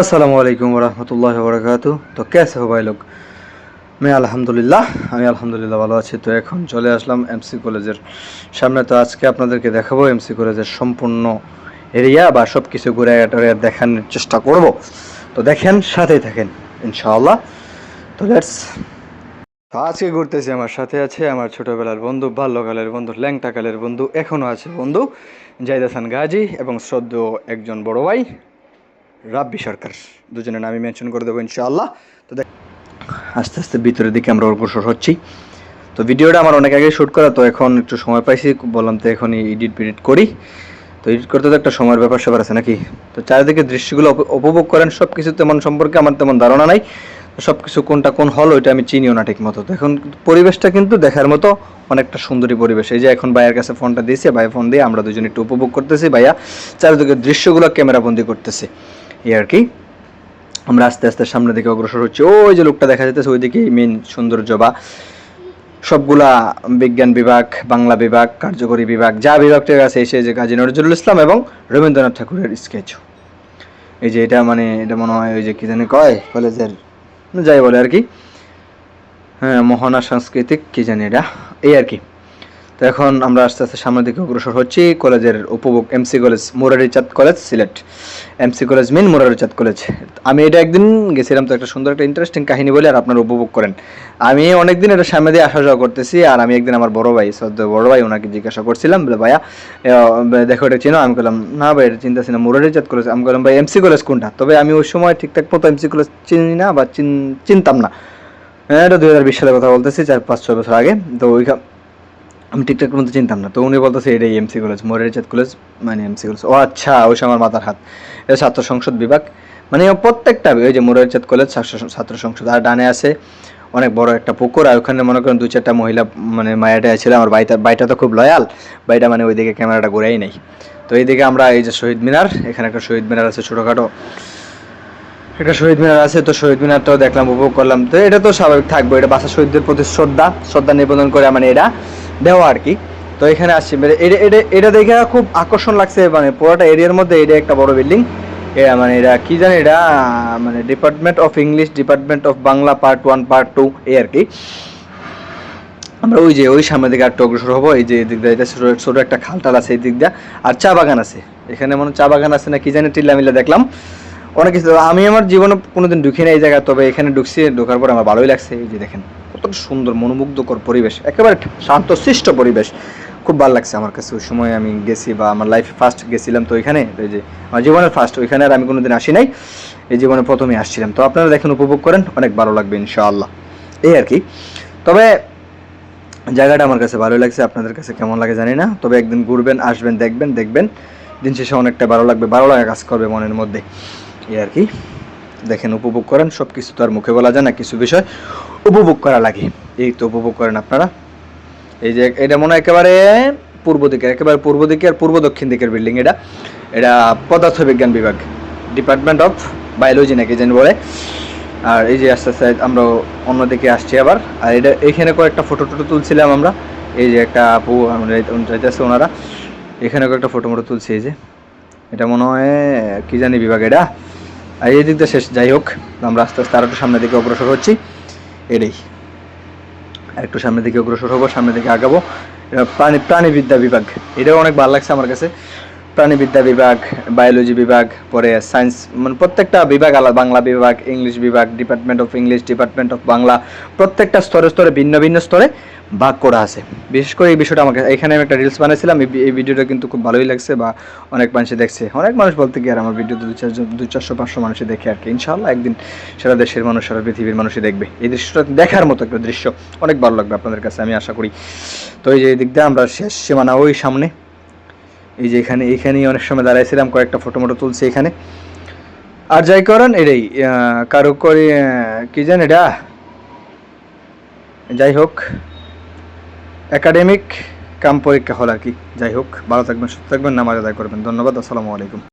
अस्सलाम वालेकुम वरहमतुल्लाहि वबरकातुहू। तो कैसे हो भाई लोग? मैं আলহামদুলিল্লাহ ভালো আছি। তো এখন চলে আসলাম এমসি কলেজের সামনে। তো আজকে আপনাদেরকে দেখাবো এমসি কলেজের সম্পূর্ণ এরিয়া বা সব কিছু ঘুরে দেখানোর চেষ্টা করব। তো দেখেন, সাথেই থাকেন ইনশাআল্লাহ। তো আজকে ঘুরতেছি, আমার সাথে আছে আমার ছোটবেলার বন্ধু, বাল্যকালের বন্ধু, ল্যাংটাকালের বন্ধু, এখনও আছে বন্ধু জাহিদ হাসান গাজী এবং শ্রদ্ধেয় একজন বড় ভাই রাব্বি সরকার। দুজনের নামই মেনশন করে দেবো ইনশাআল্লাহ। তো আস্তে আস্তে ভিতরের দিকে আমরা অগ্রসর হচ্ছি। তো ভিডিওটা আমার অনেক আগে শ্যুট করা, তো এখন একটু সময় পাইছি, বললাম তো এখনই এডিট করি। তো এডিট করতে তো একটা সময়ের ব্যাপার স্যাপার আছে নাকি। তো চারিদিকে দৃশ্যগুলো উপভোগ করেন। সব কিছু তেমন সম্পর্কে আমার তেমন ধারণা নাই, সব কিছু কোনটা কোন হল ওইটা আমি চিনিও না ঠিক মতো। তো এখন পরিবেশটা কিন্তু দেখার মতো, অনেকটা সুন্দরী পরিবেশ। এই যে এখন ভাইয়ের কাছে ফোনটা দিয়েছে, ভাই ফোন দিয়ে আমরা দুজন একটু উপভোগ করতেছি। ভাইয়া চারিদিকে দৃশ্যগুলো ক্যামেরাবন্দি করতেছে, এই আর কি। আমরা আস্তে আস্তে সামনের দিকে অগ্রসর হচ্ছি। ওই যে লোকটা দেখা যাচ্ছে ওইদিকে মেন সৌন্দর্য বা সবগুলা বিজ্ঞান বিভাগ, বাংলা বিভাগ, কার্যকরী বিভাগ, যা বিভাগটা আছে এসে যে কাজী নজরুল ইসলাম এবং রবীন্দ্রনাথ ঠাকুরের স্কেচ। এই যে এটা এটা মনে হয় ওই যে কি জানি কয় কলেজের, যাই বলে আর কি, হ্যাঁ মোহনা সাংস্কৃতিক কি জানি এটা, এই আর কি। তো এখন আমরা আস্তে আস্তে সামনের দিকে অগ্রসর হচ্ছি। কলেজের উপভোগ, MC College, Murarichand College, Sylhet. MC College mean Murarichand College. আমি এটা একদিন গেছিলাম, তো একটা সুন্দর একটা ইন্টারেস্টিং কাহিনী বলে আর আপনারা উপভোগ করেন। আমি অনেকদিন এটা সামনে দিয়ে আসা যাওয়া করতেছি, আর আমি একদিন আমার বড় ভাই, বড় ভাই, ওনাকে জিজ্ঞাসা করছিলাম, বলে ভাইয়া দেখো এটা চিনো? আমি বললাম না ভাই, এটা চিন্তাছি না, মুরারিচাঁদ কলেজ। আমি বললাম ভাই এমসি কলেজ কোনটা? তবে আমি ওই সময় ঠিকঠাক মতো এমসি কলেজ চিনি না বা চিনতাম না। হ্যাঁ, এটা 2020 সালের কথা বলতেছি, 4-5-6 বছর আগে। তো আমি ঠিকঠাক মতো চিনতাম না। তো উনি বলতেছে এটাই এমসি কলেজ, মুরারিচাঁদ কলেজ মানে এমসি কলেজ। ও আচ্ছা, ওই সময় আমার মাথার হাত। এটা ছাত্র সংসদ বিভাগ, মানে প্রত্যেকটা ওই যে মুরারিচাঁদ কলেজ ছাত্র সংসদ। আর ডানে আছে অনেক বড় একটা পুকুর, আর ওখানে মনে করেন 2-4টা মহিলা মানে মায়াটা ছিল। আমার বাইটা তো খুব লয়াল, বাইটা মানে ওইদিকে ক্যামেরাটা ঘুরেই নেই। তো এইদিকে আমরা এই যে শহীদ মিনার, এখানে একটা শহীদ মিনার আছে, ছোটোখাটো একটা শহীদ মিনার আছে। তো শহীদ মিনারটাও দেখলাম, উপভোগ করলাম। তো এটা তো স্বাভাবিক থাকবো, এটা বাসা শহীদদের প্রতি শ্রদ্ধা নিবেদন করে মানে এটা দেওয়া আর কি। তো এখানে আসছি, মানে এটা দেখে খুব আকর্ষণ লাগছে। মানে পুরোটা এরিয়ার মধ্যে এটা একটা বড় বিল্ডিং। এটা মানে এটা কি জানি, এটা মানে department of English, department of Bangla part 1 part 2, এই আর কি। আমরা ওই সামনের দিকে একটু অগ্রসর হবো। এই যে এদিক দিয়ে ছোট একটা খালটাল আছে এই দিক দিয়ে, আর চা বাগান আছে এখানে, মনে চা বাগান আছে না কি জানি, টিল্লামিল্লা দেখলাম অনেক কিছু। আমি আমার জীবনে কোনোদিন ঢুকি না এই জায়গায়, তবে এখানে ঢোকার পর আমার ভালোই লাগছে। এই যে দেখেন কত সুন্দর মনোমুগ্ধকর পরিবেশ, একেবারে শান্তশিষ্ট পরিবেশ, খুব ভালো লাগছে আমার কাছে। ওই সময় আমি গেছি বা আমার লাইফে ফার্স্ট গেছিলাম তো ওইখানে, এই যে আমার জীবনের ফার্স্ট, ওইখানে আর আমি কোনোদিন আসি নাই, এই জীবনে প্রথমেই আসছিলাম। তো আপনারা দেখেন, উপভোগ করেন, অনেক ভালো লাগবে ইনশাআল্লাহ, এই আর কি। তবে জায়গাটা আমার কাছে ভালো লাগছে, আপনাদের কাছে কেমন লাগে জানি না। তবে একদিন ঘুরবেন, আসবেন, দেখবেন দিন শেষে অনেকটা ভালো লাগবে, ভালো লাগা কাজ করবে মনের মধ্যে, এই আর কি। দেখেন, উপভোগ করেন। সব কিছু তো আর মুখে বলা যায় না, কিছু বিষয় উপভোগ করা লাগে। এই তো উপভোগ করেন আপনারা। এই যে এটা মনে হয় একেবারে পূর্ব দিকে আর পূর্ব দক্ষিণ দিকের বিল্ডিং। এটা পদার্থবিজ্ঞান বিভাগ, ডিপার্টমেন্ট অফ বায়োলজি নাকি যেন বলে। আর এই যে আস্তে আস্তে আমরা অন্যদিকে আসছি আবার। আর এইখানে কয়েকটা ফটো তুলছিলাম আমরা। এই যে একটা আপু যাইতেছে, ওনারা এখানে কয়েকটা ফটো তুলছি। এই যে এটা মনে হয় কি জানি বিভাগ এটা। আর এই দিকটা শেষ, যাই হোক। আমরা আস্তে আস্তে আর একটু সামনের দিকে অগ্রসর হচ্ছি, এটাই একটু সামনের দিকে অগ্রসর হবো, সামনের দিকে আগাবো। প্রাণীবিদ্যা বিভাগ, এটাও অনেক ভালো লাগছে আমার কাছে। প্রাণীবিদ্যা বিভাগ, বায়োলজি বিভাগ, পরে সায়েন্স, মানে প্রত্যেকটা বিভাগ আলাদা, বাংলা বিভাগ, ইংলিশ বিভাগ, department of English, department of Bangla, প্রত্যেকটা স্তরে ভিন্ন ভিন্ন স্তরে ভাগ করা আছে। বিশেষ করে এই বিষয়টা আমাকে, এখানে আমি একটা রিলস বানিয়েছিলাম, এই ভিডিওটা কিন্তু খুব ভালোই লাগছে বা অনেক মানুষই দেখছে। অনেক মানুষ বলতে কি আর আমার ভিডিওতে 200-400-500 মানুষই দেখে আর কি। ইনশাআল্লাহ একদিন সারা দেশের মানুষ, সারা পৃথিবীর মানুষই দেখবে। এই দৃশ্যটা দেখার মতো একটা দৃশ্য, অনেক ভালো লাগবে আপনাদের কাছে, আমি আশা করি। তো এই যে এই দিক দিয়ে আমরা শেষ সীমানা, ওই সামনে এই যে এখানেই অনেক সময় দাঁড়াইছিলাম, কয়েকটা ফটো তুলছি এখানে। আর যাই করেন এটাই কারিগরি কি জানি এটা, যাই হোক, একাডেমিক কাম পরীক্ষা হল আর কি। যাই হোক, ভালো থাকবেন, সুস্থ থাকবেন, নামাজ আদায় করবেন। ধন্যবাদ, আসসালামু আলাইকুম।